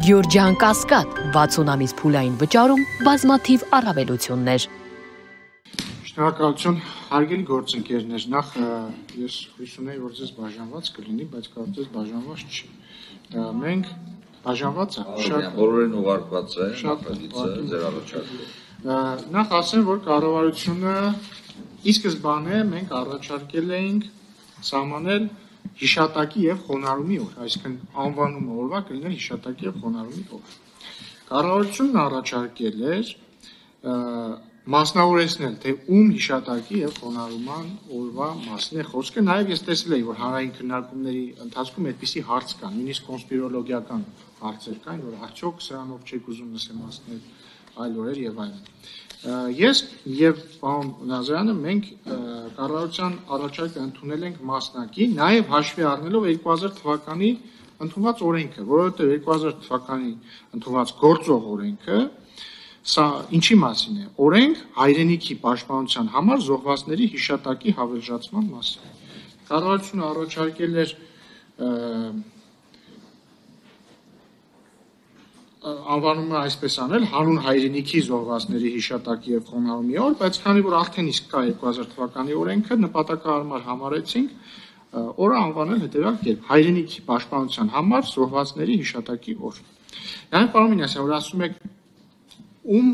Գյորջյան Կասկադ 60 ամիս փուլային վճարում բազմաթիվ առավելություններ։ Շնորհակալություն, հարգելի գործընկերներ, նախ ես հույս ունեի, որ ձեզ բաժանված կլինի, բայց կարծես բաժանված չի։ Մենք բաժանված է, բոլորին ուղարկված է, նախագիծը, ձեր առաջարկը։ Նախ ասեմ, որ կառավարությունը ի սկզբանե մենք առաջարկել էինք սահմանել հիշատակի եւ խոնարհումի օր, այսինքն անվանումը օրվա կլիներ հիշատակի եւ խոնարհումի օր։ Կառավարությունն առաջարկել էր մասնավորեցնել, թե ում հիշատակի եւ խոնարհման օրվա մասին է խոսքը, նաեւ ես տեսել էի, որ հանրային քննարկումների ընթացքում այդպիսի հարց կան, նույնիսկ կոնսպիրոլոգիական հարցեր կային, որ արդյոք սրանով չեք ուզում նշել այլ օրեր եւ այլն։ Ես եւ պարոն Նազարյանը մենք կառավարության առաջարկը ընդունել ենք մասնակի, նաեւ հաշվի առնելով 2000 թվականի ընդունված օրենքը, որովհետեւ 2000 թվականի ընդունված գործող օրենքը սա ինչի մասին է։ Օրենք հայրենիքի պաշտպանության համար զոհվածների հիշատակի հավելժացման մասին։ Կառավարությունը առաջարկել էր անվանումը այսպես անել հանուն հայրենիքի զոհվածների հիշատակի եւ խոնարհումի օր, բայց քանի որ արդեն իսկ կա 2000 թվականի օրենքը, նպատակահարմար համարեցինք օրը անվանել հետեւյալ կերպ՝ հայրենիքի պաշտպանության համար զոհվածների հիշատակի օր։ Նաեւ պարոն Մինասյան, որ ասում եք ում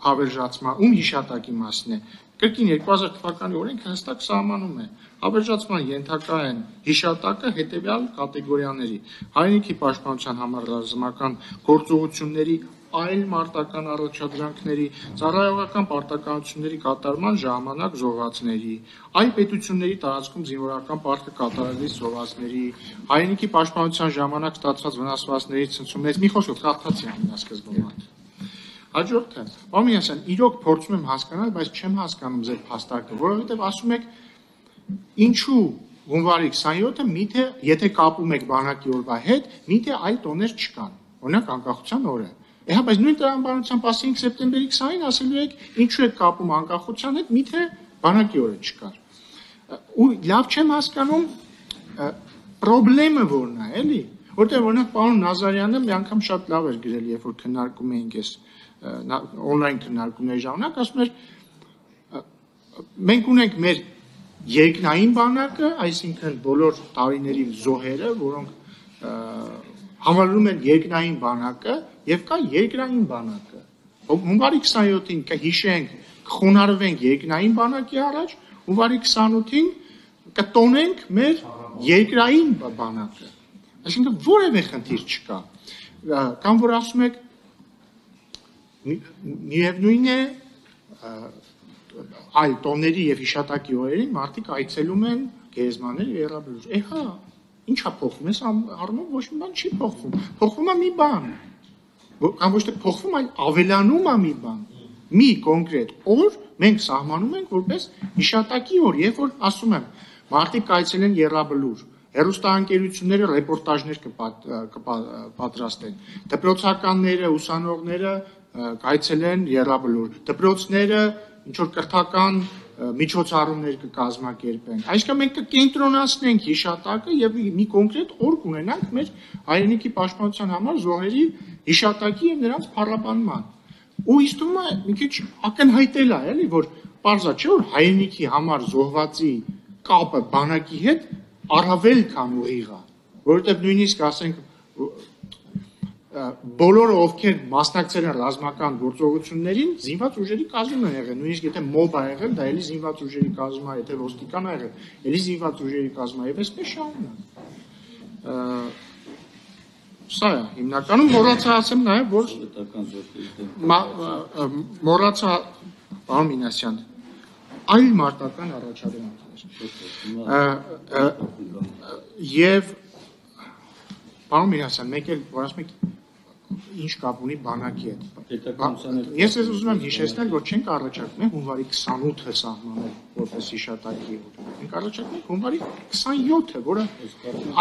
հավելժացման, ում հիշատակի մասին է, կրկին 2000 թվականի օրենքը հստակ սահմանում է հավելժացման ենթակա են հիշատակը հետևյալ կատեգորիաների՝ հայրենիքի պաշտպանության համար ռազմական գործողությունների, այլ մարտական առաջադրանքների, ծառայողական պարտականությունների կատարման ժամանակ զոհվածների, այլ պետությունների տարածքում զինվորական պարտքը կատարելիս զոհվածների, հայրենիքի պաշտպանության ժամանակ ստացված վնասվածքների ցնցումներից, մի խոսքով կարդացի ամենասկզբում։ Հաջորդը, պարոն Մինասյան, իրոք փորձում եմ հասկանալ, բայց չեմ հասկանում ձեր փաստարկը, որովհետև ասում եք ինչու հունվարի 27-ը միթե եթե կապում եք բանակի օրվա հետ, միթե այլ տոներ չկան, օրինակ անկախության օրը։ Հա, բայց նույն տրամաբանությամբ 15 սեպտեմբերի 20-ին ասելու եք ինչու եք կապում անկախության հետ, միթե բանակի օրը չկար։ Ու լավ չեմ հասկանում խնդրեմը որն է, էլի, որտեղ օրինակ պարոն Նազարյանը մի անգամ շատ լավ էր գրել, երբ որ քննարկում էինք այս օնլայն քննարկումների ժամանակ, ասում էր մենք ունենք մեր երկնային բանակը, այսինքն բոլոր տարիների զոհերը, որոնք համարվում են երկնային բանակը, եւ կա երկրային բանակը։ Հունվարի 27-ին կհիշենք, կխոնարհվենք երկնային բանակի առաջ, հունվարի 28-ին կտոնենք մեր երկրային բանակը։ Այսինքն որևէ խնդիր չկա։ Կամ որ ասում եք միևնույն է այլ տոների եւ հիշատակի օրերին մարդիկ այցելում են գերեզմաններ եւ երաբլուր։ Հա, ինչա փոխվում, այս առումով ոչ մի բան չի փոխվում։ Փոխվում է մի բան։ Կամ ոչ թե փոխվում, այլ ավելանում է մի բան։ Մի կոնկրետ օր մենք սահմանում ենք որպես հիշատակի օր, երբ որ ասում եմ մարդիկ այցելեն երաբլուր, հեռուստաընկերությունները ռեպորտաժներ կպատրաստեն, դպրոցականները, ուսանողները կայցելեն երաբլուր, դպրոցները ինչ որ կրթական միջոցառումներ կկազմակերպեն։ Այսինքն մենք կկենտրոնացնենք հիշատակը եւ մի կոնկրետ օր կունենանք մեր հայրենիքի պաշտպանության համար զոհերի հիշատակի եւ նրանց փառաբանման։ Ու իսկ թվում է մի քիչ ակնհայտել է, էլի, որ պարզա չէ որ հայրենիքի համար զոհվածի կապը բանակի հետ առավել քան ուղիղ է, որովհետեւ նույնիսկ ասենք բոլորը ովքեր մասնակցել են ռազմական գործողություններին, զինված ուժերի կազմում են եղել, նույնիսկ եթե մոբ ա եղել, դա էլի զինված ուժերի կազմում է, եթե ոստիկան ա եղել, էլի զինված ուժերի կազմում է, եւ այսպես շարունակ։ Սա է, հիմնականում մոռացա ասեմ նաեւ, որ մոռացա պարոն Մինասյան, այլ մարտական առաջադրանքներ։ Եվ պարոն Մինասյան, մեկ էլ որ ասում եք ինչ կապ ունի բանակի հետ։ Ես ուզում եմ հիշեցնել, որ չենք առաջարկում հունվարի 28-ը սահմանել որպես հիշատակի օր։ Մենք առաջարկում ենք հունվարի 27-ը, որը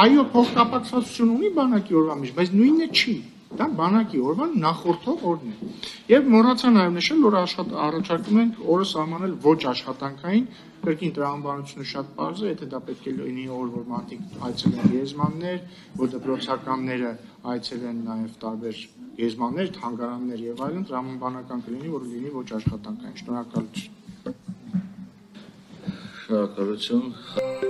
այո փոխկապակցություն ունի բանակի օրվա մեջ, բայց նույնը չի։ Դա բանակի օրվան նախորդող օրն է։ Եվ մոռացա նաև նշել, որ առաջարկում ենք օրը սահմանել ոչ աշխատանքային, կրկին տրամաբանությունը շատ պարզ է, եթե դա պետք է լինի օր, որ մարդիկ այցելեն գերեզմաններ, որ դպրոցականները այցելեն նաև տարբեր եզմաններ, թանգարաններ եւ այլն, տրամաբանական կլինի, որ լինի ոչ աշխատանքային։ Շնորհակալություն։ Շնորհակալություն։